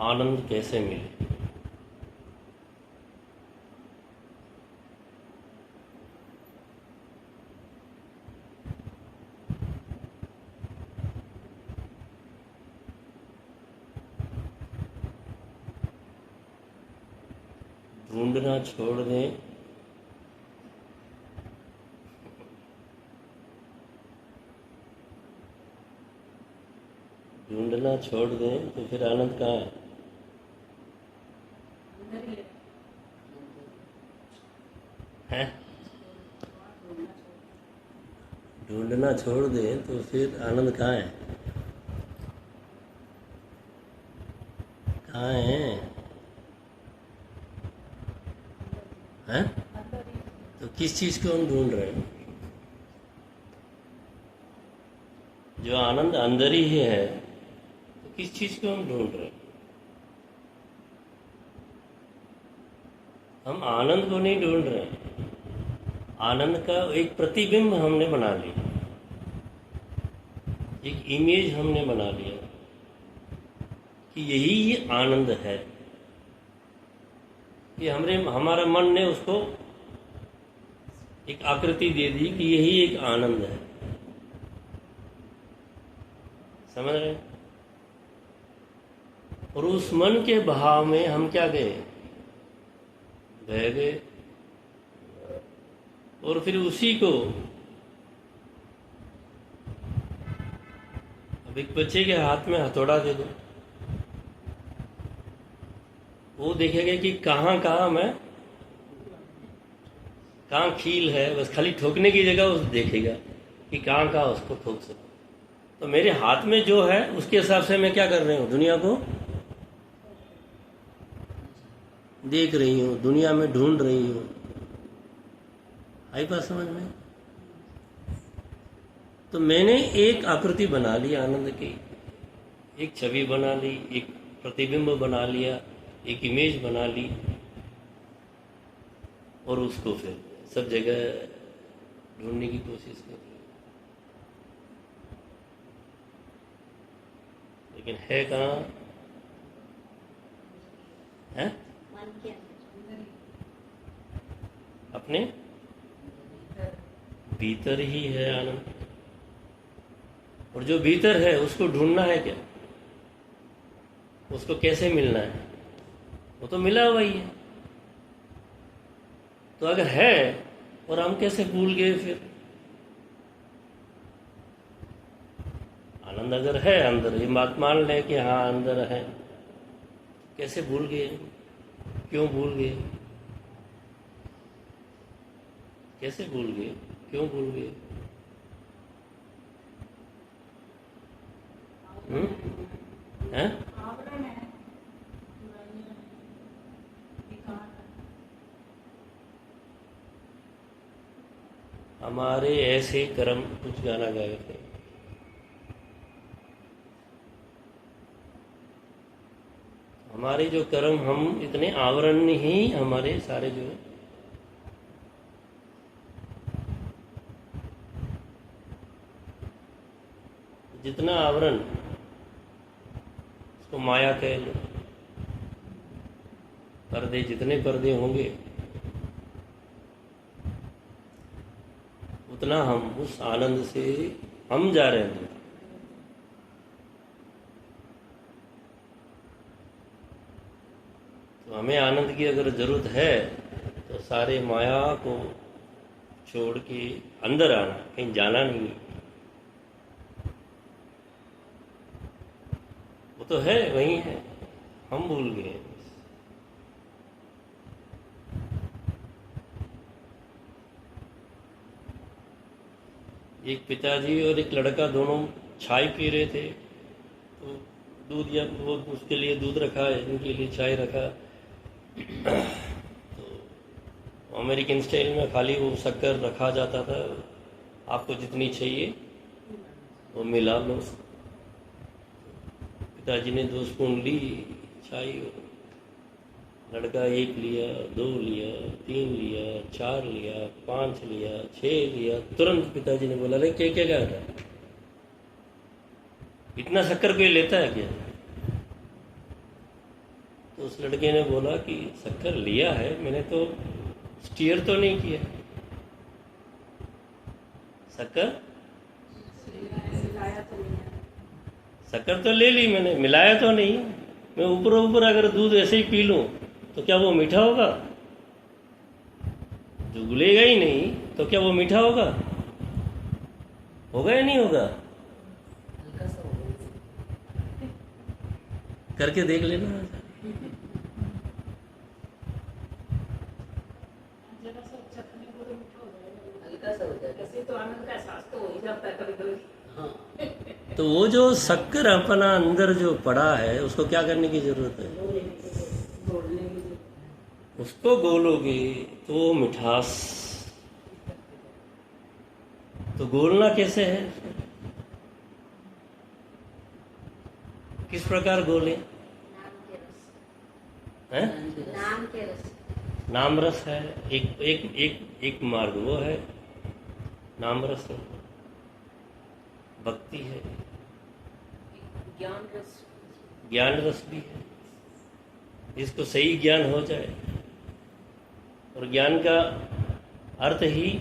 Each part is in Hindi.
आनंद कैसे मिले। ढूंढना छोड़ दें ढूंढना छोड़ दें तो फिर आनंद कहाँ है। हैं? ढूंढना छोड़ दें तो फिर आनंद कहाँ है। कहाँ है? हैं? तो किस चीज़ को हम ढूंढ रहे हैं। जो आनंद अंदर ही है तो किस चीज़ को हम ढूंढ रहे हैं। हम आनंद को नहीं ढूंढ रहे हैं। आनंद का एक प्रतिबिंब हमने बना लिया, एक इमेज हमने बना लिया कि यही आनंद है। कि हमारा मन ने उसको एक आकृति दे दी कि यही एक आनंद है। समझ रहे हैं? और उस मन के बहाव में हम क्या गए, बह गए। और फिर उसी को अब एक बच्चे के हाथ में हथौड़ा दे दो, वो देखेगा कि कहाँ कील है, बस खाली ठोकने की जगह उस देखेगा कि कहाँ उसको ठोक सकते। तो मेरे हाथ में जो है उसके हिसाब से मैं क्या कर रही हूँ, दुनिया को देख रही हूँ, दुनिया में ढूंढ रही हूँ। आई बात समझ में? तो मैंने एक आकृति बना ली आनंद की, एक छवि बना ली, एक प्रतिबिंब बना लिया, एक इमेज बना ली, और उसको फिर सब जगह ढूंढने की कोशिश कर रही। लेकिन है कहाँ? है अपने भीतर ही है आनंद। और जो भीतर है उसको ढूंढना है क्या, उसको कैसे मिलना है, वो तो मिला हुआ ही है। तो अगर है और हम कैसे भूल गए फिर। आनंद अगर है अंदर, ये बात मान लें कि हाँ अंदर है, कैसे भूल गए, क्यों भूल गए, कैसे भूल गए, क्यों भूल गए। हैं? हमारे ऐसे कर्म, कुछ गाना गाए थे, हमारे जो कर्म, हम इतने आवरण ही हमारे सारे जो जितना आवरण, उसको माया कह लो, पर्दे, जितने पर्दे होंगे उतना हम उस आनंद से हम जा रहे हैं। तो हमें आनंद की अगर जरूरत है तो सारे माया को छोड़ के अंदर आना, कहीं जाना नहीं। वो तो है, वही है, हम भूल गए। एक पिताजी और एक लड़का दोनों चाय पी रहे थे, तो दूध, या वो उसके लिए दूध रखा, इनके लिए चाय रखा। तो अमेरिकन स्टाइल में खाली वो शक्कर रखा जाता था, आपको जितनी चाहिए वो मिला लो। पिताजी ने 2 स्पून ली चाय, लड़का 1 लिया, 2 लिया, 3 लिया, 4 लिया, 5 लिया, 6 लिया। तुरंत पिताजी ने बोला, अरे क्या क्या गा रहा है, इतना शक्कर कोई लेता है क्या। तो उस लड़के ने बोला कि शक्कर लिया है, मैंने तो स्टीयर तो नहीं किया। शक्कर तो ले ली मैंने, मिलाया तो नहीं। मैं ऊपर ऊपर अगर दूध ऐसे ही पी लूं तो क्या वो मीठा होगा? जो घुलेगा ही नहीं तो क्या वो मीठा होगा? होगा या नहीं होगा? करके देख लेना। तो वो जो शक्कर अपना अंदर जो पड़ा है उसको क्या करने की जरूरत है? उसको घोलोगे तो वो मिठास। तो घोलना कैसे है? किस प्रकार घोले? हैं? नाम रस है। एक एक एक एक मार्ग वो है, नाम रस है, भक्ति है, ज्ञान रस भी है। जिसको सही ज्ञान हो जाए, और ज्ञान का अर्थ ही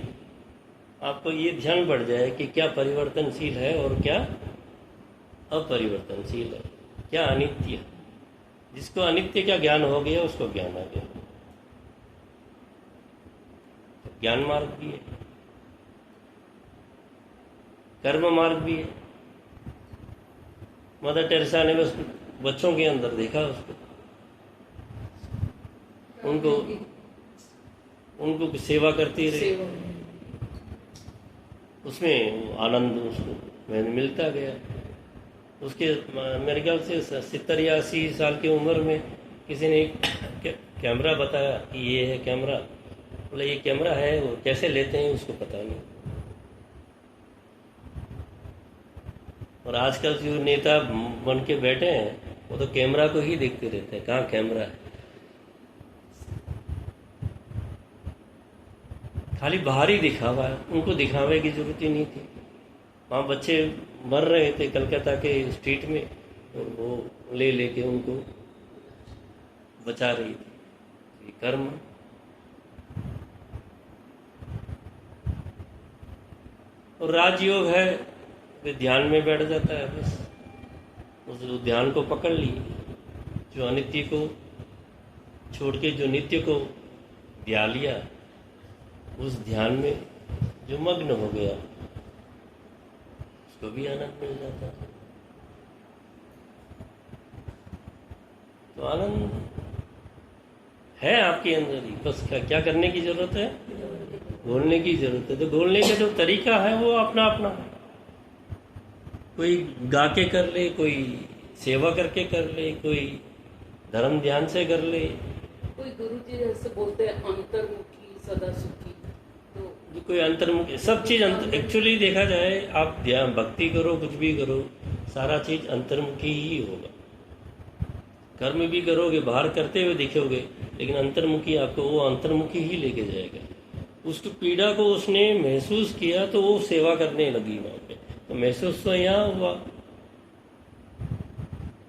आपको ये ध्यान बढ़ जाए कि क्या परिवर्तनशील है और क्या अपरिवर्तनशील है, क्या अनित्य है। जिसको अनित्य का ज्ञान हो गया उसको ज्ञान आ गया। ज्ञान मार्ग भी है, कर्म मार्ग भी है। मदर टेरेसा ने बस बच्चों के अंदर देखा उसको, उनको सेवा करती रही, उसमें आनंद उसको मिलता गया। उसके मेरे ख्याल से 70 या 80 साल की उम्र में किसी ने कैमरा बताया कि ये है कैमरा। बोला ये कैमरा है, वो कैसे लेते हैं उसको पता नहीं। और आजकल जो नेता बन के बैठे हैं वो तो कैमरा को ही देखते रहते हैं, कहाँ कैमरा है। खाली बाहरी दिखावा है, उनको दिखावे की जरूरत ही नहीं थी। वहाँ बच्चे मर रहे थे कलकत्ता के स्ट्रीट में, और वो ले लेके उनको बचा रही थी। कर्म और राजयोग है, वे ध्यान में बैठ जाता है। बस उस ध्यान को पकड़ ली, जो अनित्य को छोड़ के जो नित्य को ध्यान लिया, उस ध्यान में जो मग्न हो गया उसको भी आनंद मिल जाता है। तो आनंद है आपके अंदर ही, बस क्या करने की जरूरत है? घोलने की जरूरत है। तो घोलने का जो तरीका है वो अपना अपना है। कोई गा के कर ले, कोई सेवा करके कर ले, कोई धर्म ध्यान से कर ले। कोई गुरु जी जैसे बोलते हैं अंतर्मुखी सदा सुखी, तो कोई अंतर्मुखी, सब चीज एक्चुअली देखा जाए, आप ध्यान भक्ति करो, कुछ भी करो, सारा चीज अंतर्मुखी ही होगा। कर्म भी करोगे, बाहर करते हुए दिखोगे, लेकिन अंतर्मुखी आपको वो अंतर्मुखी ही लेके जाएगा। उसकी पीड़ा को उसने महसूस किया तो वो सेवा करने लगी वहां पे, तो महसूस तो यहाँ हुआ।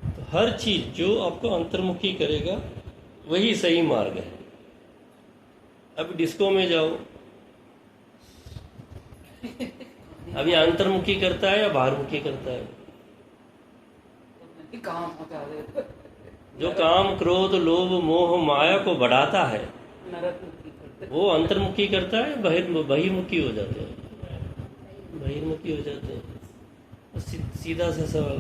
तो हर चीज जो आपको अंतर्मुखी करेगा वही सही मार्ग है। अब डिस्को में जाओ, अभी अंतर्मुखी करता है या बाहरमुखी करता है? काम होता है। जो काम, क्रोध, लोभ, मोह, माया को बढ़ाता है नरकमुखी करते हैं। वो अंतर्मुखी करता है, बहिर्मुखी हो जाते हैं, बहिर्मुखी हो जाते हैं। सीधा सा सवाल।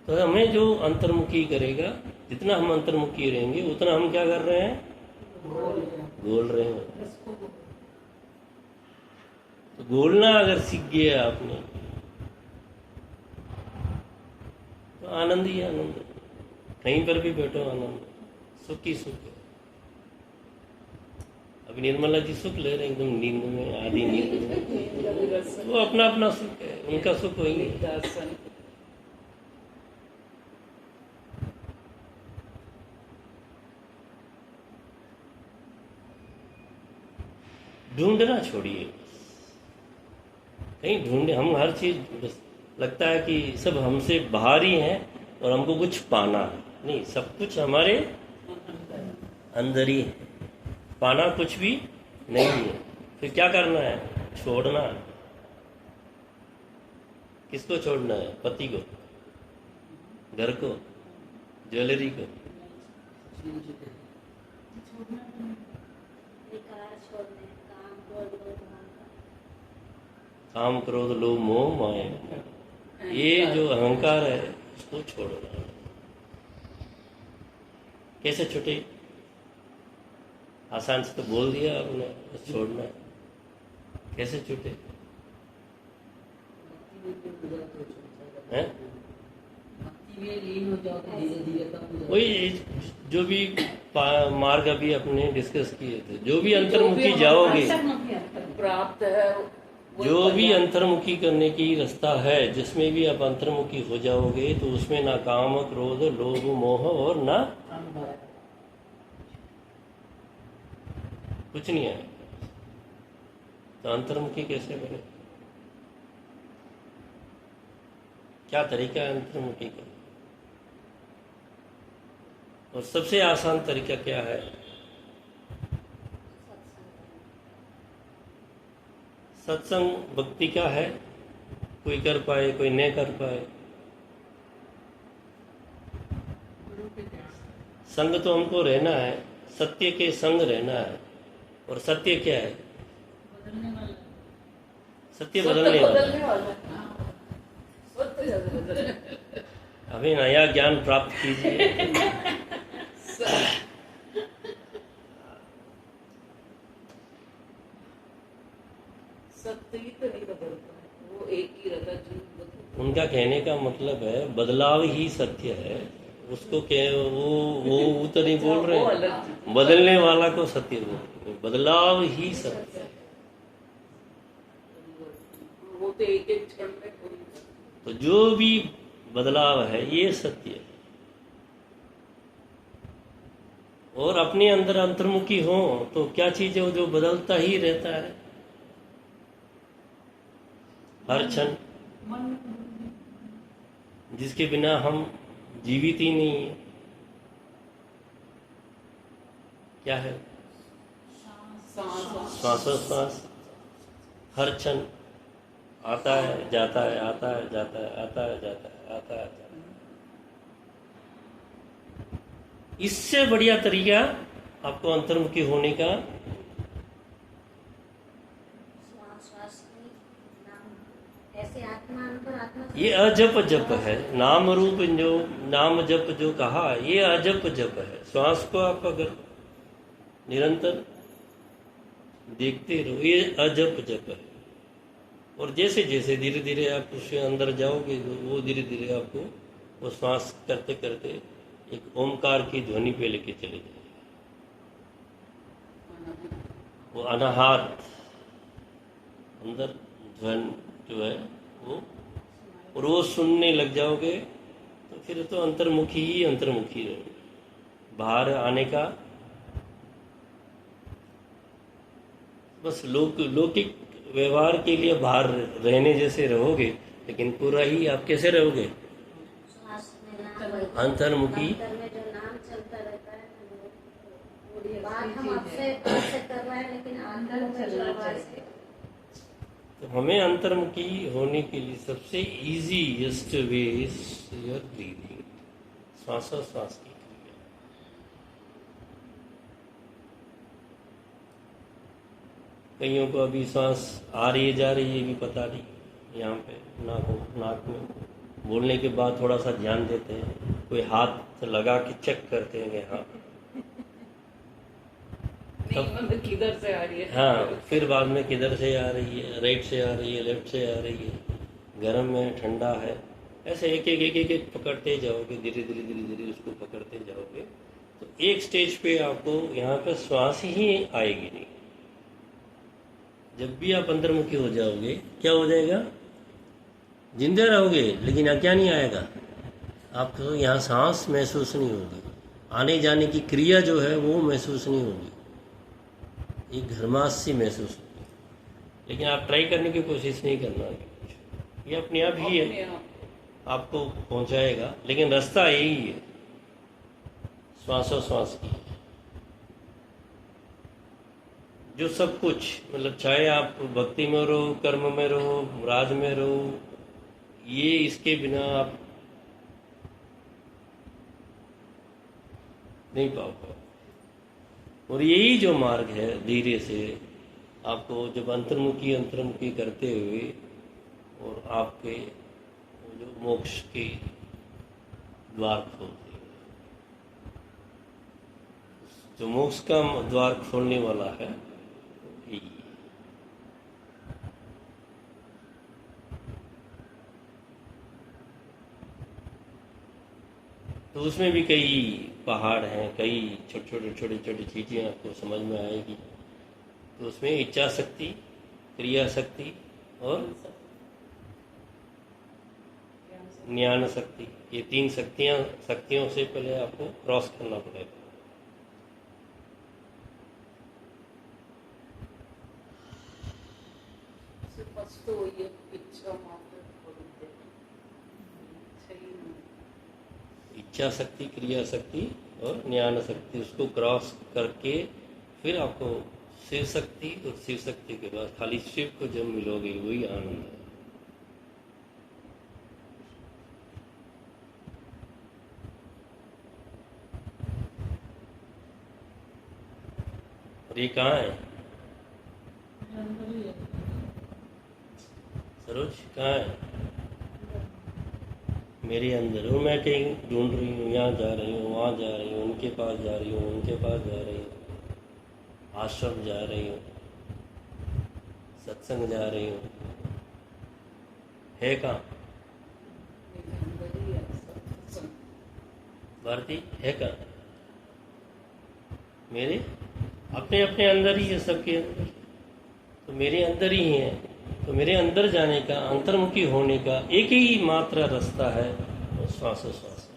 तो हमें जो अंतर्मुखी करेगा, जितना हम अंतर्मुखी रहेंगे उतना हम क्या कर रहे हैं? घोल रहे हैं। तो घोलना अगर सीख गया आपने तो आनंद ही आनंद है। कहीं पर भी बैठो आनंद, सुख ही सुख है। अभी निर्मला जी सुख ले रहे हैं एकदम नींद में, आधी नींद में। वो अपना अपना सुख है, उनका सुख वही है। ढूंढना छोड़िए, कहीं ढूंढे। हम हर चीज बस लगता है कि सब हमसे बाहर ही है और हमको कुछ पाना है। नहीं, सब कुछ हमारे अंदर ही है। पाना कुछ भी नहीं है। फिर क्या करना है? छोड़ना है। किसको छोड़ना है? पति को, घर को, ज्वेलरी को। काम, क्रोध, लोभ, मोह, माया, ये जो अहंकार है उसको छोड़ना है। कैसे छूटे? आसान से तो बोल दिया आपने, बस छोड़ना है। कैसे छूटे? हैं? वही जो भी मार्ग अभी अपने डिस्कस किए थे, जो भी अंतर्मुखी जाओगे, प्राप्त है, जो भी अंतर्मुखी करने की रास्ता है, जिसमें भी आप अंतर्मुखी हो जाओगे तो उसमें ना काम, क्रोध, लोभ, मोह और ना कुछ नहीं है। तो अंतर्मुखी कैसे बने? क्या तरीका है अंतर्मुखी का? और सबसे आसान तरीका क्या है? सत्संग भक्ति का है, कोई कर पाए कोई नहीं कर पाए। संग तो हमको रहना है, सत्य के संग रहना है। और सत्य क्या है? सत्य बदलने वाला। अभी नया ज्ञान प्राप्त कीजिए। सत्य ही तो नहीं बदलता है, वो एक ही रहता है। उनका कहने का मतलब है बदलाव ही सत्य है। उसको वो तो नहीं बोल रहे हैं, बदलने वाला को सत्य बोल रहे हैं। बदलाव ही सत्य है। वो तो एक एक क्षण में तो जो भी बदलाव है ये सत्य है। और अपने अंदर अंतर्मुखी हो तो क्या चीज है जो बदलता ही रहता है हर क्षण, जिसके बिना हम जीवित ही नहीं है। क्या है? श्वासोश्वास। हर क्षण आता है जाता है, आता है जाता है, आता है जाता है, आता है जाता है। इससे बढ़िया तरीका आपको अंतर्मुखी होने का ये अजप जप है। नाम रूप जो नाम जप जो कहा, ये अजप जप है। श्वास को आप अगर निरंतर देखते रहो, ये अजप जप है। और जैसे जैसे धीरे धीरे आप उसके अंदर जाओगे, वो धीरे धीरे आपको वो श्वास करते करते एक ओमकार की ध्वनि पे लेके चले जाए। वो अनाहत अंदर ध्वनि जो है वो, और वो सुनने लग जाओगे तो फिर तो अंतर्मुखी ही अंतर्मुखी रहोगे। बाहर आने का बस लौकिक व्यवहार के लिए बाहर रहने जैसे रहोगे, लेकिन पूरा ही आप कैसे रहोगे? अंतर्मुखी। तो हमें अंतर्मुखी होने के लिए सबसे easiest way is your breathing, श्वासोश्वास की क्रिया। कईयों को अभी सांस आ रही है जा रही है भी पता नहीं। यहाँ पे नाक में बोलने के बाद थोड़ा सा ध्यान देते हैं, कोई हाथ लगा के चेक करते हैं कि हाँ किधर से आ रही है। हाँ, फिर बाद में किधर से आ रही है, राइट से आ रही है, लेफ्ट से आ रही है, गर्म है ठंडा है, ऐसे एक एक एक एक, एक पकड़ते जाओगे, धीरे धीरे धीरे धीरे उसको पकड़ते जाओगे तो एक स्टेज पे आपको यहाँ पे श्वास ही आएगी नहीं। जब भी आप अंतर्मुखी हो जाओगे क्या हो जाएगा? जिंदे रहोगे लेकिन यहाँ क्या नहीं आएगा आपको? यहाँ सांस महसूस नहीं होगी, आने जाने की क्रिया जो है वो महसूस नहीं होगी, एक घरमास सी महसूस होगी। लेकिन आप ट्राई करने की कोशिश नहीं करना, ये अपने आप ही है, आपको पहुंचाएगा। लेकिन रास्ता यही है श्वासोश्वास की। जो सब कुछ, मतलब चाहे आप भक्ति में रहो, कर्म में रहो, राज में रहो, ये इसके बिना आप नहीं पा पाओ। और यही जो मार्ग है, धीरे से आपको जब अंतर्मुखी करते हुए और आपके जो मोक्ष के द्वार खोलते हैं, जो मोक्ष का द्वार खोलने वाला है यही है। तो उसमें भी कई पहाड़ हैं, कई छोटे छोटे चीज़ें आपको समझ में आएगी। तो उसमें इच्छा शक्ति, क्रिया शक्ति और ज्ञान शक्ति, ये 3 शक्तियों से पहले आपको क्रॉस करना पड़ेगा। फर्स्ट तो ये इच्छा मात्र बोलते हैं, सही नहीं। इच्छा शक्ति, क्रिया शक्ति और ज्ञान शक्ति, उसको क्रॉस करके फिर आपको शिव शक्ति, और शिव शक्ति के बाद खाली शिव को जब मिलोगे वही आनंद है। और ये कहाँ है सरोज, कहाँ है? मेरे अंदर। और मैं कहीं ढूंढ रही हूँ, यहाँ जा रही हूँ, वहाँ जा रही हूँ, उनके पास जा रही हूँ, उनके पास जा रही हूँ, आश्रम जा रही हूँ, सत्संग जा रही हूँ, है कहाँ मेरे अंदर ही है सब। भारती? है कहाँ? मेरे अपने अपने अंदर ही है, सबके अंदर। तो मेरे अंदर ही है। तो मेरे अंदर जाने का, अंतर्मुखी होने का एक ही मात्र रास्ता है, वो श्वासोश्वास।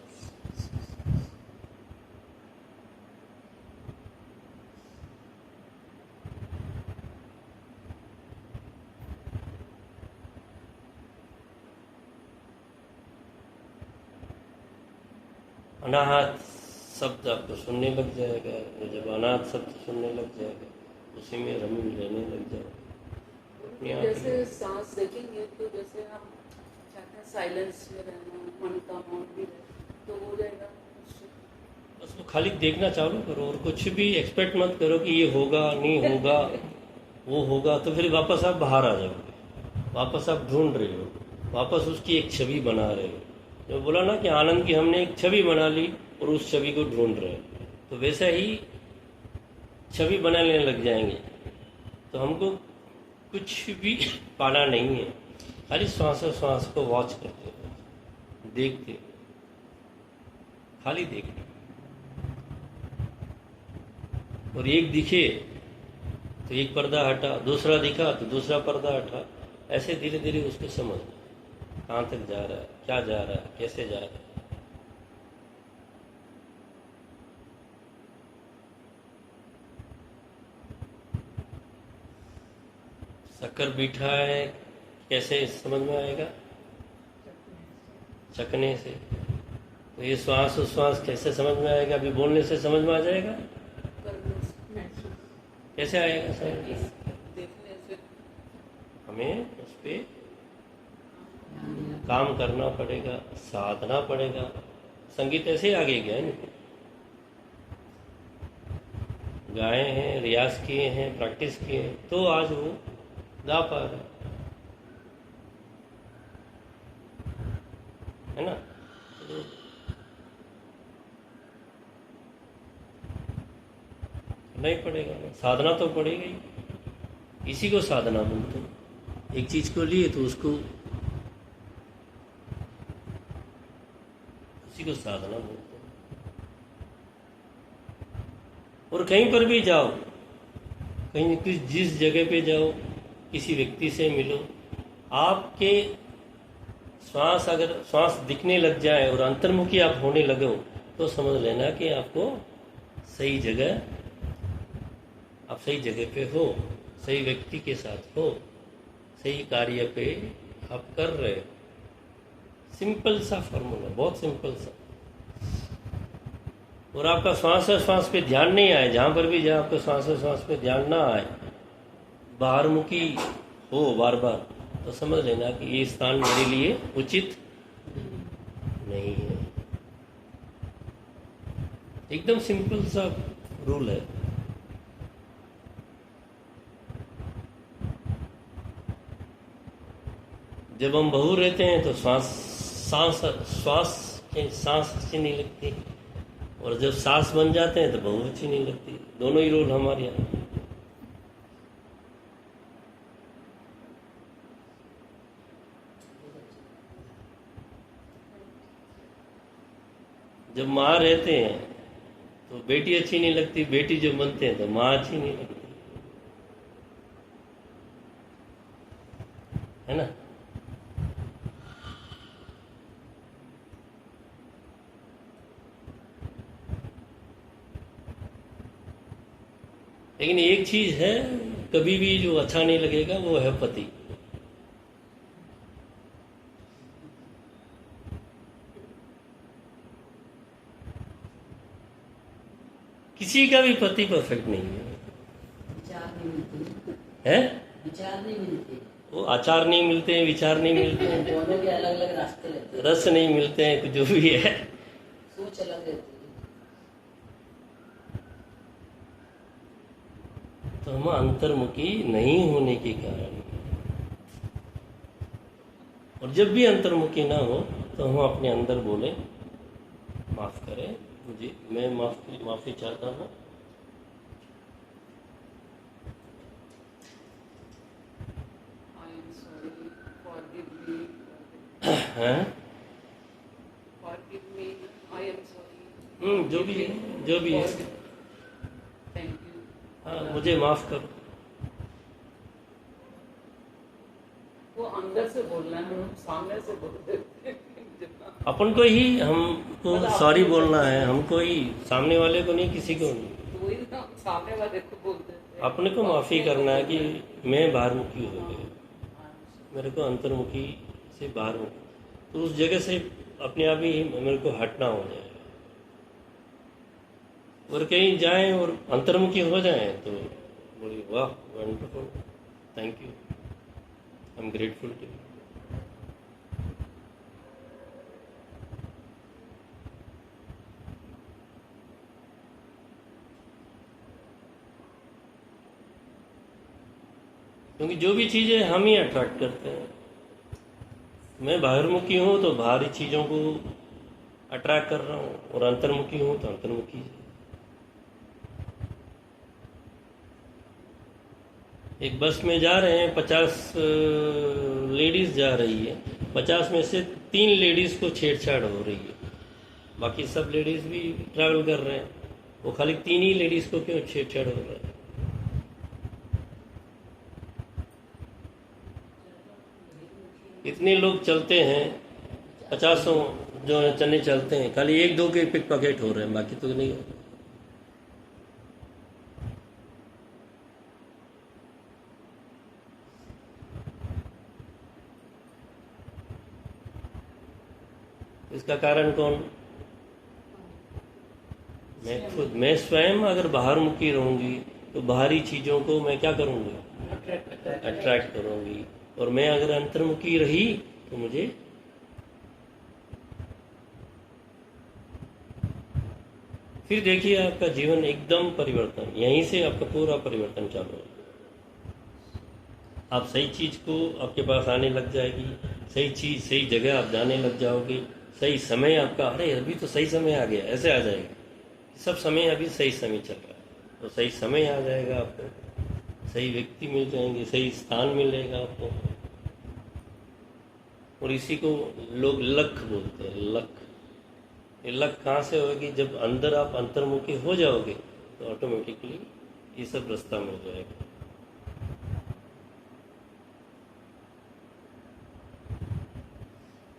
अनाहत शब्द आपको सुनने लग जाएगा। जब अनाहत शब्द सुनने लग जाएगा, उसी में रमी रहने लग जाएगा। जैसे सांस देखेंगे तो जैसे हम चाहते हैं साइलेंस में रहना, मन का मौन भी रहे, तो हो जाएगा। बस वो खाली देखना चालू करो, और कुछ भी एक्सपेक्ट मत करो कि ये होगा, नहीं होगा, वो होगा। तो फिर वापस आप बाहर आ जाओगे, वापस आप ढूंढ रहे हो, वापस उसकी एक छवि बना रहे हो। जो बोला ना कि आनंद की हमने एक छवि बना ली और उस छवि को ढूंढ रहे हैं, तो वैसा ही छवि बनाने लग जाएंगे। तो हमको कुछ भी पाना नहीं है, खाली श्वास को वॉच करते हो, देखते हो, खाली देखते। और एक दिखे तो एक पर्दा हटा, दूसरा दिखा तो दूसरा पर्दा हटा, ऐसे धीरे धीरे उसको समझ कहाँ तक जा रहा है, क्या जा रहा है, कैसे जा रहा है। शक्कर बीठा है, कैसे समझ में आएगा? चखने से। तो ये श्वास कैसे समझ में आएगा? अभी बोलने से समझ में आ जाएगा? कैसे आएगा समझ? देखने से हमें उस पर काम करना पड़ेगा, साधना पड़ेगा। संगीत ऐसे आगे गया नहीं, गाए हैं, रियाज किए हैं, प्रैक्टिस किए हैं, तो आज वो गा पा रहे, है ना? तो नहीं पड़ेगा, साधना तो पड़ेगा ही। इसी को साधना बोलते हैं। एक चीज को लिए तो उसको, उसी को साधना बोलते हैं। और कहीं पर भी जाओ, कहीं जिस जगह पे जाओ, किसी व्यक्ति से मिलो, आपके अगर श्वास दिखने लग जाए और अंतर्मुखी आप होने लगो, तो समझ लेना कि आपको सही जगह, आप सही जगह पे हो, सही व्यक्ति के साथ हो, सही कार्य पे आप कर रहे हो। सिंपल सा फॉर्मूला, बहुत सिंपल सा। और आपका श्वास पे ध्यान नहीं आए, जहाँ पर भी जाए आपका श्वास पे ध्यान ना आए, बाहरमुखी हो बार बार तो समझ लेना कि ये स्थान मेरे लिए उचित नहीं है। एकदम सिंपल सा रूल है। जब हम बहू रहते हैं तो श्वास अच्छी नहीं लगती, और जब सास बन जाते हैं तो बहू अच्छी नहीं लगती। दोनों ही रोल हमारे यहाँ। जब माँ रहते हैं तो बेटी अच्छी नहीं लगती, बेटी जब बनते हैं तो माँ अच्छी नहीं लगती, है ना। लेकिन एक चीज है, कभी भी जो अच्छा नहीं लगेगा वो है पति। किसी का भी पति परफेक्ट नहीं है। विचार नहीं मिलते है, विचार नहीं मिलते, वो आचार नहीं मिलते हैं, विचार नहीं मिलते हैं, दोनों के अलग अलग रास्ते रहते हैं, रस नहीं मिलते हैं, कुछ जो भी है। सोच अलग रहती है। तो हम अंतर्मुखी नहीं होने के कारण, और जब भी अंतर्मुखी ना हो तो हम अपने अंदर बोले माफ करें मुझे, मैं माफी चाहता हूँ। I am sorry, forgive me, हैं? forgive me, I am sorry. जो भी है, जो भी है। Thank you. हाँ, मुझे माफ करो। वो अंदर से बोलना है, हम सामने से बोल देते हैं। जितना अपन को ही हमको सॉरी बोलना है, हमको ही, सामने वाले को नहीं, किसी को नहीं। तो वही ना, सामने वाले को बोल देते हैं। अपने को माफी करना है कि मैं बाहरमुखी हो गया, मेरे को अंतर्मुखी से बाहरमुखी, तो उस जगह से अपने आप ही मेरे को हटना हो जाए। और कहीं जाएं और अंतर्मुखी हो जाएं तो बोलिए वाह wonderful, thank you, I am grateful to you. क्योंकि जो भी चीज़ें हम ही अट्रैक्ट करते हैं। मैं बाहरमुखी हूँ तो बाहरी चीज़ों को अट्रैक्ट कर रहा हूँ, और अंतर्मुखी हूँ तो अंतर्मुखी। एक बस में जा रहे हैं, 50 लेडीज जा रही है, 50 में से 3 लेडीज को छेड़छाड़ हो रही है, बाकी सब लेडीज भी ट्रैवल कर रहे हैं, वो खाली 3 ही लेडीज को क्यों छेड़छाड़ हो रहा है? इतने लोग चलते हैं, 50 जो चलने चलते हैं, खाली 1-2 के पिक पॉकेट हो रहे हैं, बाकी तो नहीं हो रहे। इसका कारण कौन? मैं खुद। मैं स्वयं अगर बाहरमुखी रहूंगी तो बाहरी चीजों को मैं क्या करूंगी? अट्रैक्ट करूंगी। और मैं अगर अंतर्मुखी रही तो मुझे फिर देखिए आपका जीवन एकदम परिवर्तन, यहीं से आपका पूरा परिवर्तन चालू है। आप सही चीज को आपके पास आने लग जाएगी, सही चीज सही जगह आप जाने लग जाओगे, सही समय आपका, अरे अभी तो सही समय आ गया, ऐसे आ जाएगा। सब समय अभी सही समय चल रहा है, तो सही समय आ जाएगा आपको, सही व्यक्ति मिल जाएंगे, सही स्थान मिलेगा आपको। और इसी को लोग लक बोलते हैं, लक। ये लक कहाँ से होगी? जब अंदर आप अंतर्मुखी हो जाओगे तो ऑटोमेटिकली ये सब रास्ता मिल जाएगा।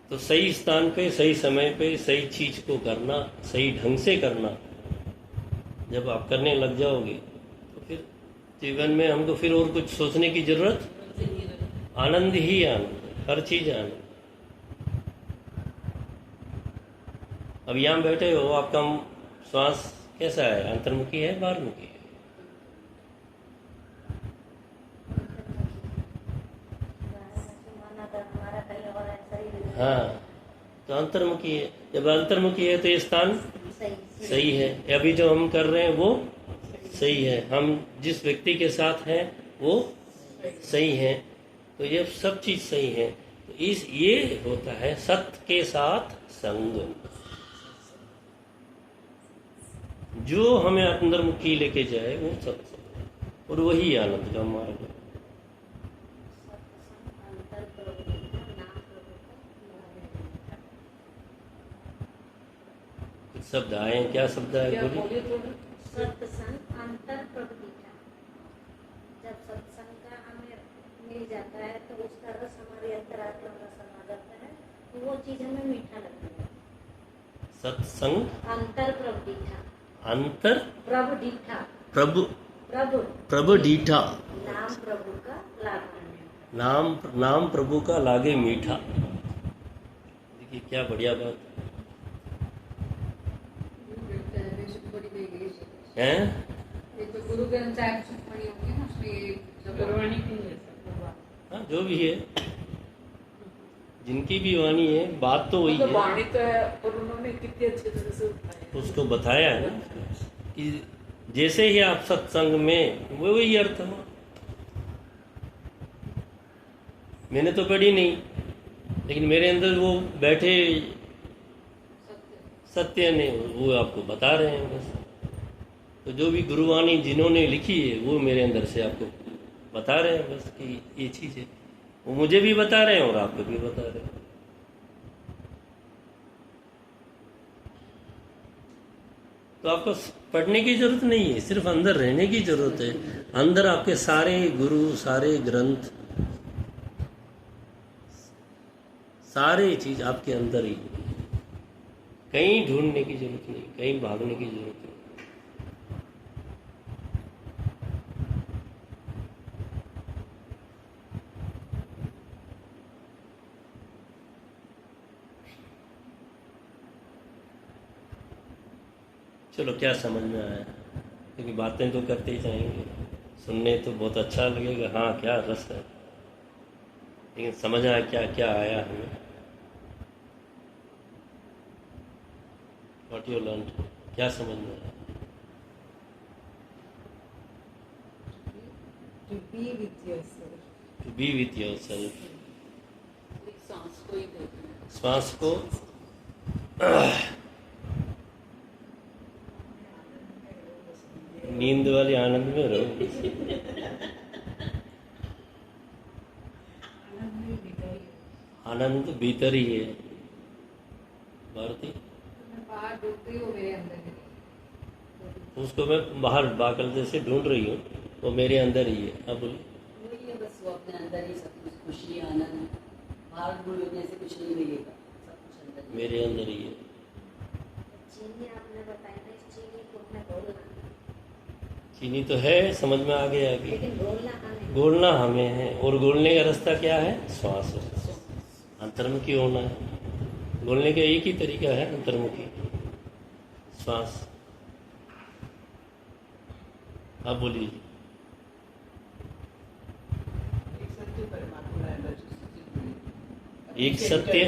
तो सही स्थान पे, सही समय पे, सही चीज को करना, सही ढंग से करना जब आप करने लग जाओगे तो फिर जीवन में हमको फिर और कुछ सोचने की जरूरत, आनंद ही आनंद, हर चीज आनंद। अब यहाँ बैठे हो, आपका श्वास कैसा है? अंतर्मुखी है, बाहरमुखी है? हाँ, तो अंतर्मुखी है। जब अंतर्मुखी है तो ये स्थान सही है। अभी जो हम कर रहे हैं वो सही है, हम जिस व्यक्ति के साथ हैं वो सही है, तो ये सब चीज सही है। तो ये होता है सत्य के साथ संग, जो हमें अंतर्मुखी लेके जाए वो सत्य, और वही आनंद का मार्ग है। कुछ शब्द आए, क्या शब्द आए क्या बोलिए। बोलिए थोड़ा। सत्संग अंतर प्रवृत्ति। जब सत्संग का हमें मिल जाता है तो उसका रस हमारे अंतरात्मा में समा जाता है, तो वो चीज हमें मीठा लगता है। सत्संग अंतर प्रवृत्ति, अंतर प्रवृत्ति, प्रभु प्रभु प्रभु डीठा, नाम प्रभु का लाभ। नाम प्रभु का लागे मीठा। देखिए क्या बढ़िया बात है। ये तो गुरु ग्रंथ साहिब सुखमणि होगी ना, उसमें ये गुरबाणी की है सब। हाँ, जो भी है, जिनकी भी वाणी है, बात तो वही मतलब है। वाणी तो है, और उन्होंने कितनी अच्छी तरह से उठाया। उसको बताया है ना कि जैसे ही आप सत्संग में, वो वही अर्थ हुआ। मैंने तो पढ़ी नहीं, लेकिन मेरे अंदर वो बैठे सत्य ने वो आपको बता रहे हैं बस। तो जो भी गुरुवाणी जिन्होंने लिखी है वो मेरे अंदर से आपको बता रहे हैं बस कि ये चीज है। वो मुझे भी बता रहे हैं और आपको भी बता रहे हैं। तो आपको पढ़ने की जरूरत नहीं है, सिर्फ अंदर रहने की जरूरत है। अंदर आपके सारे गुरु, सारे ग्रंथ, सारे चीज आपके अंदर ही है। कहीं ढूंढने की जरूरत नहीं, कहीं भागने की जरूरत नहीं। चलो क्या समझ में आया, क्योंकि बातें तो करते ही जाएंगे, सुनने तो बहुत अच्छा लगेगा, हाँ क्या रस है, लेकिन समझ आया क्या क्या आया हमें। व्हाट यू लर्न, क्या समझ में आया। to be with yourself. To be with yourself, एक सांस को ही देखना है। श्वास को नींद वाले आनंद में रहो। आनंद भीतर ही है भारती, मैं बाहर ढूंढती हूँ, मेरे अंदर है। उसको मैं बाहर बाकल से ढूंढ रही हूँ, वो मेरे अंदर ही है। अब बोलिए। वही है बस, वो अपने अंदर ही सब कुछ, खुशी आनंद, बाहर ढूंढने से कुछ नहीं मिलेगा, सब कुछ अंदर ही। मेरे अंदर ही है। चीनी आपने बताया ना, इस चीनी को हमें घोलना, चीनी तो है, समझ में आ गया अभी। लेकिन घोलना हमें। घोलना हमें है, और घोलने का रास्ता क्या है, श्वास है, अंतर्मुखी होना है। घोलने का एक ही तरीका है, अंतर्मुखी, श्वास। अब बोलिए। एक सत्य परमात्मा है, बस। एक सत्य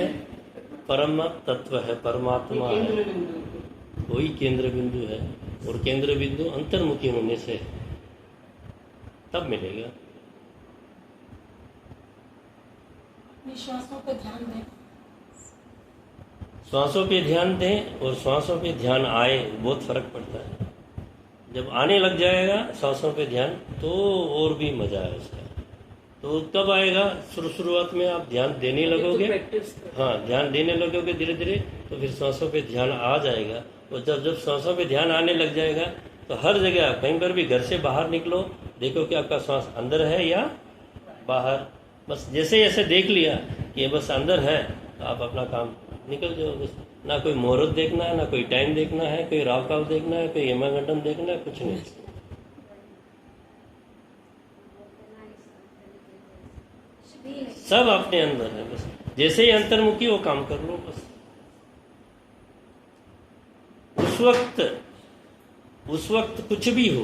परम तत्व है, परमात्मा ये केंद्र है, बिंदु। वही केंद्र बिंदु है, और केंद्र बिंदु अंतर्मुखी होने से है, तब मिलेगा। अपनी श्वासों पर ध्यान दें। श्वासों पे ध्यान दें, और श्वासों पे ध्यान आए, बहुत फर्क पड़ता है। जब आने लग जाएगा श्वासों पे ध्यान, तो और भी मजा है उसका। तो कब आएगा, शुरुआत में आप ध्यान देने लगोगे, प्रैक्टिस करो। हाँ ध्यान देने लगोगे धीरे धीरे, तो फिर श्वासों पे ध्यान आ जाएगा। और जब श्वासों पे ध्यान आने लग जाएगा, तो हर जगह कहीं पर भी घर से बाहर निकलो, देखो कि आपका श्वास अंदर है या बाहर। बस जैसे जैसे देख लिया कि ये बस अंदर है, तो आप अपना काम निकल जाओ। बस ना कोई मुहूर्त देखना है, ना कोई टाइम देखना है, कोई राव काल देखना है, कोई यमगंडम देखना है, कुछ नहीं। सब अपने अंदर है, बस जैसे ही अंतर्मुखी वो काम कर लो बस। उस वक्त कुछ भी हो,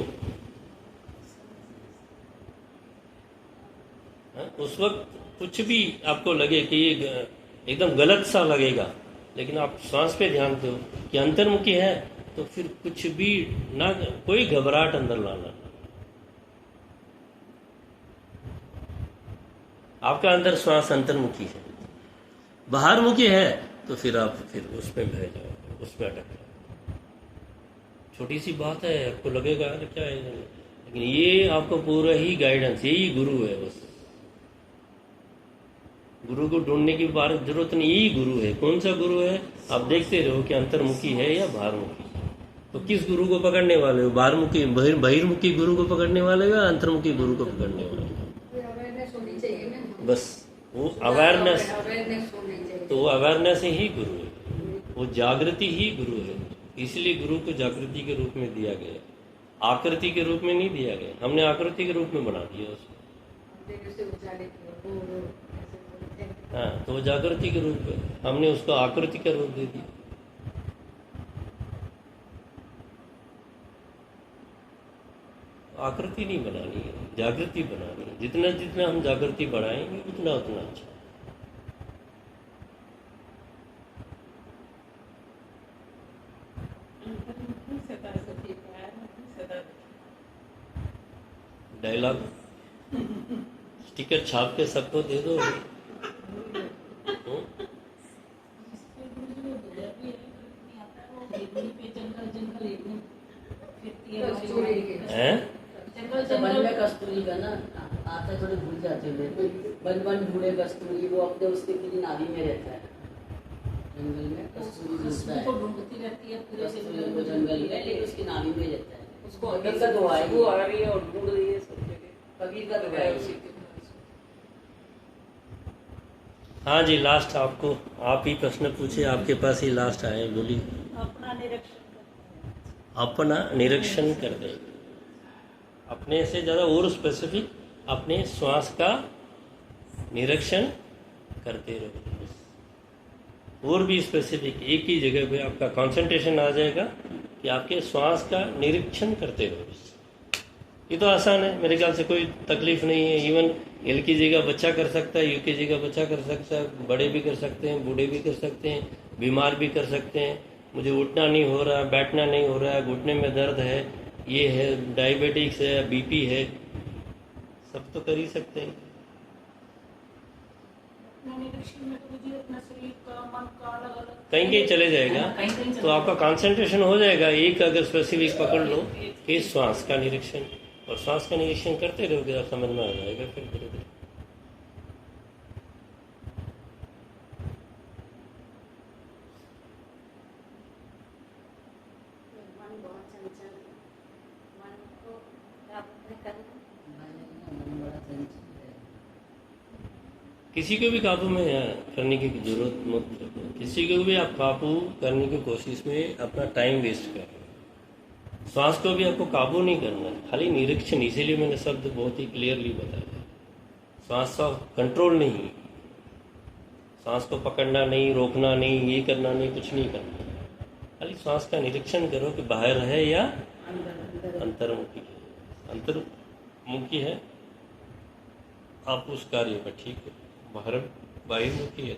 उस वक्त कुछ भी आपको लगे कि ये एकदम गलत सा लगेगा, लेकिन आप श्वास पे ध्यान दो कि अंतर्मुखी है, तो फिर कुछ भी ना, कोई घबराहट अंदर लाना। आपका अंदर श्वास अंतर्मुखी है, बाहरमुखी है तो फिर आप फिर उसमें बह जाओ, उसमें अटक जाओ। छोटी सी बात है, आपको लगेगा अरे क्या है, लेकिन ये आपको पूरा ही गाइडेंस, यही गुरु है। बस गुरु को ढूंढने की बार जरूरत नहीं, यही गुरु है। कौन सा गुरु है आप देखते रहो कि अंतर्मुखी है या बाहरमुखी। तो किस गुरु को पकड़ने वाले हो, बाहरमुखी बहिर्मुखी गुरु को पकड़ने वाले हो या अंतर्मुखी गुरु को पकड़ने वाले हो? अवेयरनेस होनी चाहिए ना, बस वो अवेयरनेस, अवेयरनेस होनी चाहिए। तो वो अवेयरनेस ही गुरु है, वो जागृति ही गुरु है। इसलिए गुरु को जागृति के रूप में दिया गया, आकृति के रूप में नहीं दिया गया। हमने आकृति के रूप में बना दिया उसको। हाँ, तो वो जागृति के रूप है, हमने उसको आकृति का रूप दे दिया। आकृति नहीं बनानी है, जागृति बनानी है। जितना जितना हम जागृति बढ़ाएंगे उतना उतना अच्छा। डायलॉग स्टिकर छाप के सबको दे दो। हैं? वन में कस्तूरी का ना आता, थोड़े भूल जाते हुए वन वन ढूंढे कस्तूरी, वो अपने उसके पूरी नाभि में रहता है। जंगल में कस्तूरी ढूंढता है, ढूंढती रहती है पूरे से कस्तूरी वो जंगल में, लेकिन उसकी नाभि में रहता है। उसको कबीर का दुआ है, वो आ रही है और ढूंढ रही है सब जगह। कबीर का दुआ है। उसी के पास। हाँ जी, लास्ट आपको, आप ही प्रश्न पूछे, आपके पास ही लास्ट आए, बोलिए। अपना निरीक्षण कर दे, अपने से ज़्यादा और स्पेसिफिक अपने श्वास का निरीक्षण करते रहो। और भी स्पेसिफिक एक ही जगह पे आपका कंसंट्रेशन आ जाएगा कि आपके श्वास का निरीक्षण करते रहो। ये तो आसान है, मेरे ख्याल से कोई तकलीफ नहीं है। इवन LKG का बच्चा कर सकता है, UKG का बच्चा कर सकता है, बड़े भी कर सकते हैं, बूढ़े भी कर सकते हैं, बीमार भी कर सकते हैं। मुझे उठना नहीं हो रहा, बैठना नहीं हो रहा, घुटने में दर्द है, ये है, डायबिटिक्स है, BP है, सब तो कर ही सकते हैं। कहीं कहीं चले जाएगा तो आपका कंसंट्रेशन हो जाएगा। एक अगर स्पेसिफिक पकड़ लो कि श्वास का निरीक्षण, और श्वास का निरीक्षण करते रहोगे, आप समझ में आ जाएगा फिर धीरे धीरे। मन बहुत चंचल, मन को काबू में करना। मन बड़ा चंचल है। किसी को भी काबू में करने की जरूरत मत रखो। किसी को भी आप काबू करने की कोशिश में अपना टाइम वेस्ट कर रहे हो। श्वास को भी आपको काबू नहीं करना है, खाली निरीक्षण। इसीलिए मैंने शब्द बहुत ही क्लियरली बताया, श्वास का कंट्रोल नहीं, सांस को पकड़ना नहीं, रोकना नहीं, ये करना नहीं, कुछ नहीं करना। खाली श्वास का निरीक्षण करो कि बाहर है या अंतर्मुखी है। अंतर्मुखी है आप उस कार्य में ठीक है, बाहिर्मुखी है।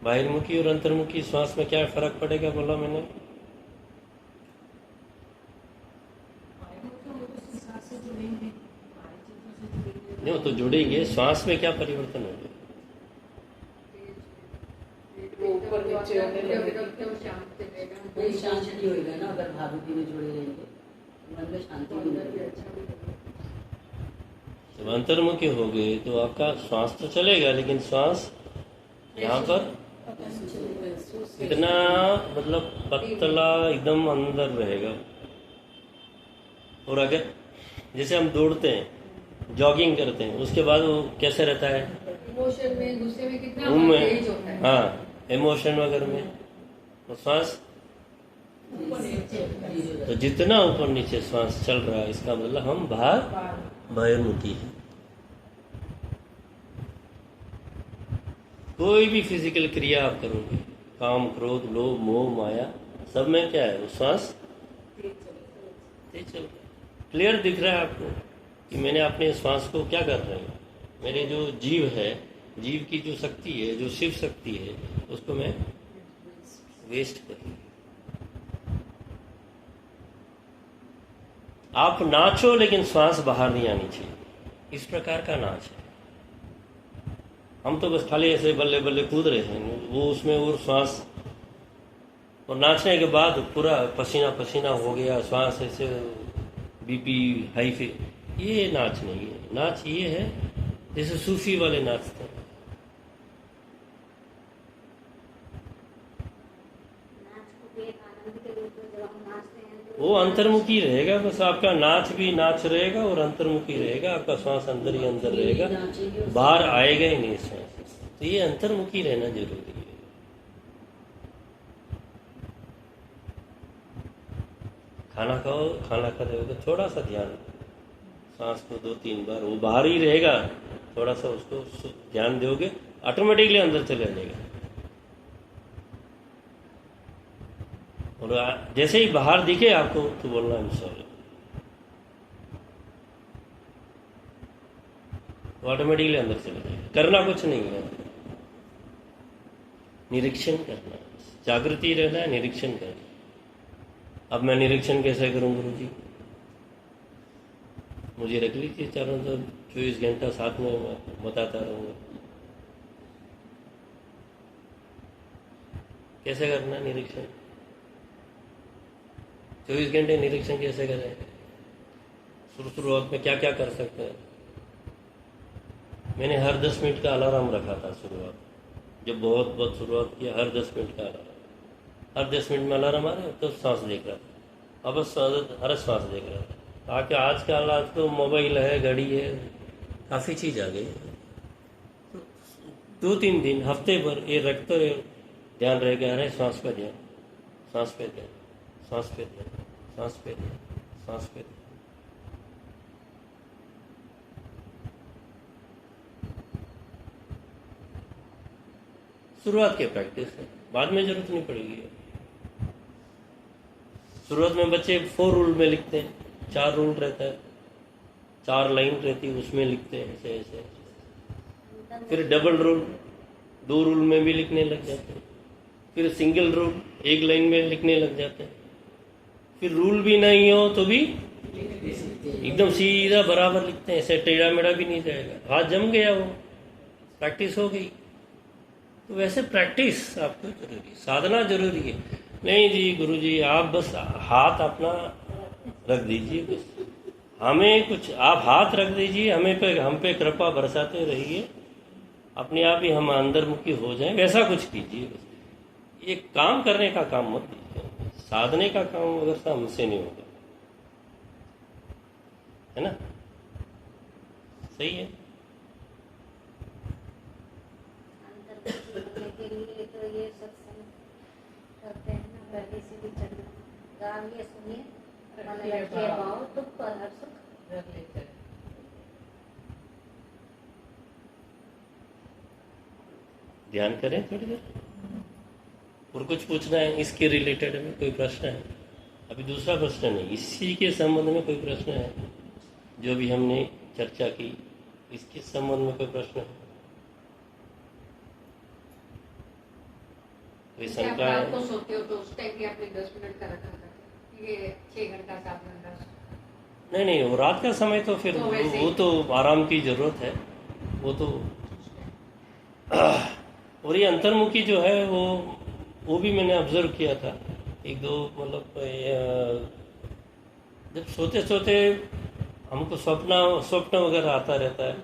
बाहिर्मुखी और अंतर्मुखी श्वास में क्या फर्क पड़ेगा बोला मैंने? नहीं, तो जुड़ेंगे। श्वास में क्या परिवर्तन होगा? ऊपर नीचे होने लगेगा। कोई शांति नहीं होगा ना अगर भावुकी में जुड़े रहेंगे, मन में शांति नहीं रहेगी। जब अंतर्मुखी हो गए तो आपका श्वास तो चलेगा, लेकिन श्वास यहाँ पर इतना मतलब पतला एकदम अंदर रहेगा। और अगर जैसे हम दौड़ते हैं, जॉगिंग करते हैं, उसके बाद वो कैसे रहता है? इमोशन में, गुस्से में कितना घूम में, तेज होता है। हाँ, इमोशन वगैरह में। तो श्वास तो जितना ऊपर नीचे श्वास चल रहा है, इसका मतलब हम बाहिर्मुखी है। कोई भी फिजिकल क्रिया आप करोगे, काम, क्रोध, लोभ, मोह, माया, सब में क्या है? वो श्वास तेज चल रहा है। क्लियर दिख रहा है आपको कि मैंने अपने श्वास को क्या कर रहे हैं, मेरे जो जीव है, जीव की जो शक्ति है, जो शिव शक्ति है, उसको मैं वेस्ट कर रही हूं। आप नाचो लेकिन श्वास बाहर नहीं आनी चाहिए, इस प्रकार का नाच है। हम तो बस खाली ऐसे बल्ले बल्ले कूद रहे हैं, वो उसमें और श्वास, और नाचने के बाद पूरा पसीना पसीना हो गया, श्वास ऐसे बीपी हाई पे, ये नाच नहीं है। नाच ये है जैसे सूफी वाले नाचते हैं। नाच को भी एक आनंद के रूप में जब हम नाचते हैं तो वो अंतर्मुखी रहेगा, बस आपका नाच भी नाच रहेगा और अंतर्मुखी रहेगा, आपका श्वास अंदर ही अंदर रहेगा, बाहर आएगा ही नहीं श्वास। तो ये अंतर्मुखी रहना जरूरी है। खाना खाओ, खाना खाते वक्त थोड़ा सा ध्यान, सांस को 2-3 बार, वो बाहर ही रहेगा, थोड़ा सा उसको ध्यान दोगे, ऑटोमेटिकली अंदर चले जाएगा। और जैसे ही बाहर दिखे आपको तो बोलना इंशाल्लाह, वो ऑटोमेटिकली अंदर चले जाएगा। करना कुछ नहीं है, निरीक्षण करना, जागृति रहना है, निरीक्षण करना। अब मैं निरीक्षण कैसे करूं गुरुजी? मुझे रख लीजिए चारों तरफ, 24 घंटा साथ में मैं बताता रहूंगा। कैसे करना निरीक्षण? 24 घंटे निरीक्षण कैसे करें? शुरुआत में क्या क्या कर सकते हैं? मैंने हर 10 मिनट का अलार्म रखा था शुरुआत, जब बहुत शुरुआत किया, हर 10 मिनट का अलार्म, हर 10 मिनट में अलार्म आ रहा है तो सांस देख रहा था, अब हर श्वास देख रहा था। ताकि आज के हालात तो मोबाइल है, घड़ी है, काफ़ी चीज़ आ गई। 2-3 दिन, हफ्ते भर ये रखते रहे, ध्यान रहेगा, अरे श्वास पे ध्यान, सांस पे ध्यान, सांस पे ध्यान, सांस पे ध्यान, सांस पे ध्यान। शुरुआत की प्रैक्टिस है, बाद में जरूरत नहीं पड़ेगी। शुरुआत में बच्चे 4 रूल में लिखते हैं, 4 रूल रहता है, 4 लाइन रहती है, उसमें लिखते हैं ऐसे ऐसे। फिर डबल रूल, 2 रूल में भी लिखने लग जाते हैं। फिर सिंगल रूल, 1 लाइन में लिखने लग जाते हैं। फिर रूल भी नहीं हो तो भी एकदम सीधा बराबर लिखते हैं, ऐसे टेढ़ा मेढ़ा भी नहीं जाएगा, हाथ जम गया, वो प्रैक्टिस हो गई। तो वैसे प्रैक्टिस आपको जरूरी, साधना जरूरी है। नहीं जी गुरुजी, आप बस हाथ अपना रख दीजिए, बस हमें कुछ, आप हाथ रख दीजिए, हम पे कृपा बरसाते रहिए, अपने आप ही हम अंतर्मुखी हो जाएं, वैसा कुछ कीजिए। बस ये काम करने का काम मत कीजिए, साधने का काम अगर हमसे नहीं होगा, है ना? सही है। अंतर्मुखी होने के लिए तो ये सत्संग करते हैं ना, पहले से भी चलना, गाइए सुनिए, मन रखिए भाव, दुख पर हर सुख रख लेते हैं। ध्यान करें थोड़ी देर। और कुछ पूछना है इसके रिलेटेड में, कोई प्रश्न है? अभी दूसरा प्रश्न नहीं, इसी के संबंध में कोई प्रश्न है? जो भी हमने चर्चा की, इसके संबंध में कोई प्रश्न है? कोई जैसे आप शंका रात को है? सोते हो तो उस टाइम भी आपने 10 मिनट का रखा था, ये 6 घंटा 7 घंटा? नहीं, वो रात का समय तो फिर तो वैसे ही। वो तो आराम की जरूरत है, वो तो। और ये अंतर्मुखी जो है वो भी मैंने ऑब्जर्व किया था, 1-2 मतलब जब सोते सोते हमको स्वप्न वगैरह आता रहता है,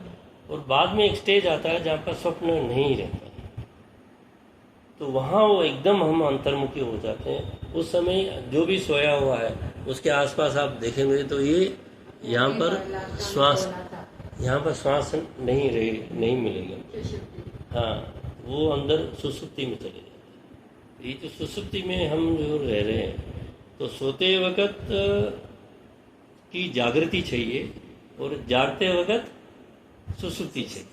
और बाद में एक स्टेज आता है जहाँ पर स्वप्न नहीं रहता, तो वहाँ वो एकदम हम अंतर्मुखी हो जाते हैं। उस समय जो भी सोया हुआ है उसके आसपास आप देखेंगे तो ये यहाँ पर श्वास नहीं मिलेगा। हाँ, वो अंदर सुसुप्ति में चले जाते हैं। ये जो सुसुप्ति में हम जो रह रहे हैं, तो सोते वक्त की जागृति चाहिए और जागते वक्त सुसुप्ति चाहिए।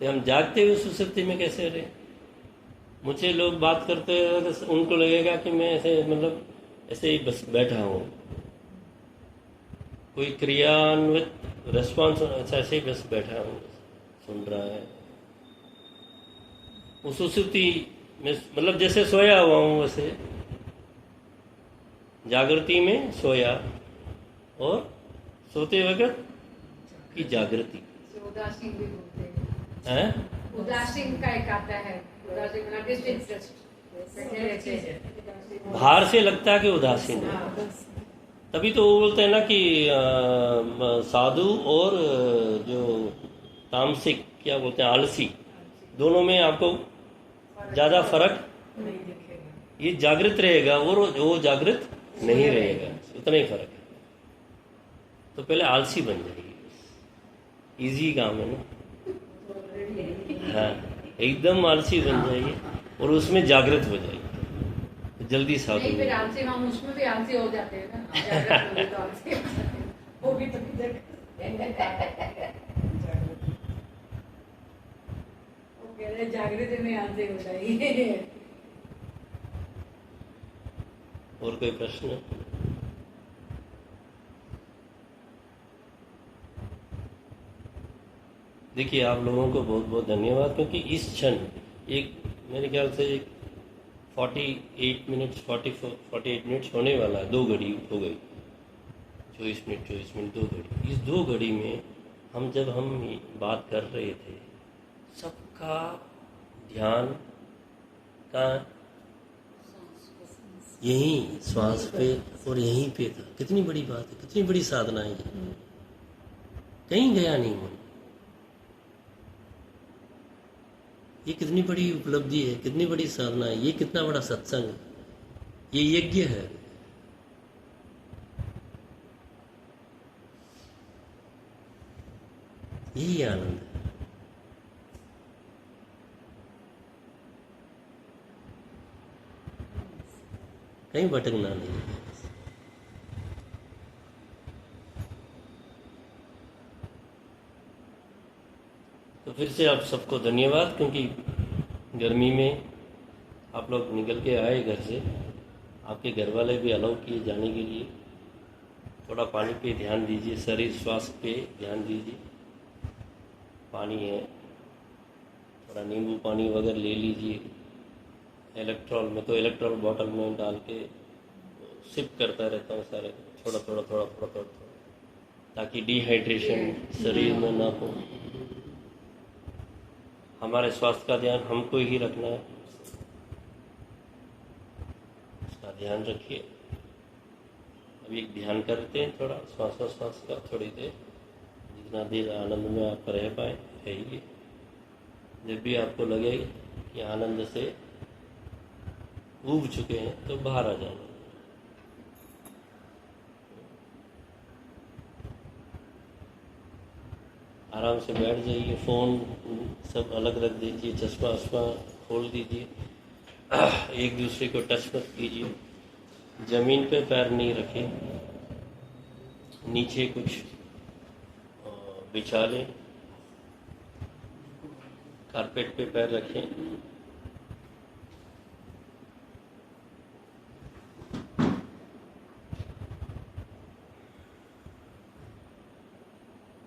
तो हम जागते हुए सुसुप्ति में कैसे रहे? मुझे लोग बात करते हैं तो उनको लगेगा कि मैं ऐसे मतलब ऐसे ही बस बैठा हूँ, कोई क्रियान्वित रेस्पॉन्स ऐसे ही बस बैठा हूँ, सुन रहा है। उस सुसुप्ति में मतलब जैसे सोया हुआ हूँ वैसे जागृति में सोया, और सोते वक्त की जागृति। उदासीन भी बोलते हैं। हैं? उदासीन का एक आता है, उदासीन मतलब डिसइंटरेस्ट, बैठे रहते हैं। बाहर से लगता है कि उदासीन है, हाँ, तभी तो वो बोलते हैं ना कि साधु और जो तामसिक क्या बोलते हैं आलसी, दोनों में आपको ज़्यादा फर्क नहीं दिखेगा। ये जागृत रहेगा और वो जागृत नहीं रहेगा, उतना ही फर्क है। तो पहले आलसी बन जाएगी, इजी काम है ना। हाँ, एकदम आलसी बन जाइए और उसमें जागृत हो जाइए, जल्दी साधु नहीं, हो फिर जाइए। आलसी हम उसमें भी आलसी हो जाते हैं ना, जागृत होंगे तो आलसी हो जाते हैं। वो भी तो किधर वो कह रहे जागृति में आलसी हो जाइए। और कोई प्रश्न? देखिए, आप लोगों को बहुत बहुत धन्यवाद, क्योंकि इस क्षण एक मेरे ख्याल से एक 48 मिनट्स होने वाला है, 2 घड़ी हो गई, 24 मिनट 2 घड़ी। इस 2 घड़ी में हम जब हम बात कर रहे थे, सबका ध्यान का यहीं श्वास पे और यहीं पे था। कितनी बड़ी बात है, कितनी बड़ी साधना है ये, कहीं गया नहीं मन। ये कितनी बड़ी उपलब्धि है, कितनी बड़ी साधना है, ये कितना बड़ा सत्संग है, ये यज्ञ है। यही आनंद है। कहीं भटकना नहीं है। तो फिर से आप सबको धन्यवाद, क्योंकि गर्मी में आप लोग निकल के आए घर से, आपके घर वाले भी अलाउ किए जाने के लिए। थोड़ा पानी पे ध्यान दीजिए, शरीर स्वास्थ्य पे ध्यान दीजिए। पानी है, थोड़ा नींबू पानी वगैरह ले लीजिए। इलेक्ट्रॉल में तो इलेक्ट्रॉल बॉटल में डाल के सिप करता रहता हूँ सारे, थोड़ा, ताकि डिहाइड्रेशन शरीर में ना हो। हमारे स्वास्थ्य का ध्यान हमको ही रखना है, उसका ध्यान रखिए। अभी एक ध्यान करते हैं थोड़ा श्वासोच्छ्वास का, थोड़ी देर, जितना देर आनंद में आप रह पाए रहिए। जब भी आपको लगे कि आनंद से ऊब चुके हैं तो बाहर आ जाना। आराम से बैठ जाइए, फ़ोन सब अलग रख दीजिए, चश्मा वश्मा खोल दीजिए, एक दूसरे को टच मत कीजिए। ज़मीन पे पैर नहीं रखें, नीचे कुछ बिछा लें, कारपेट पे पैर रखें।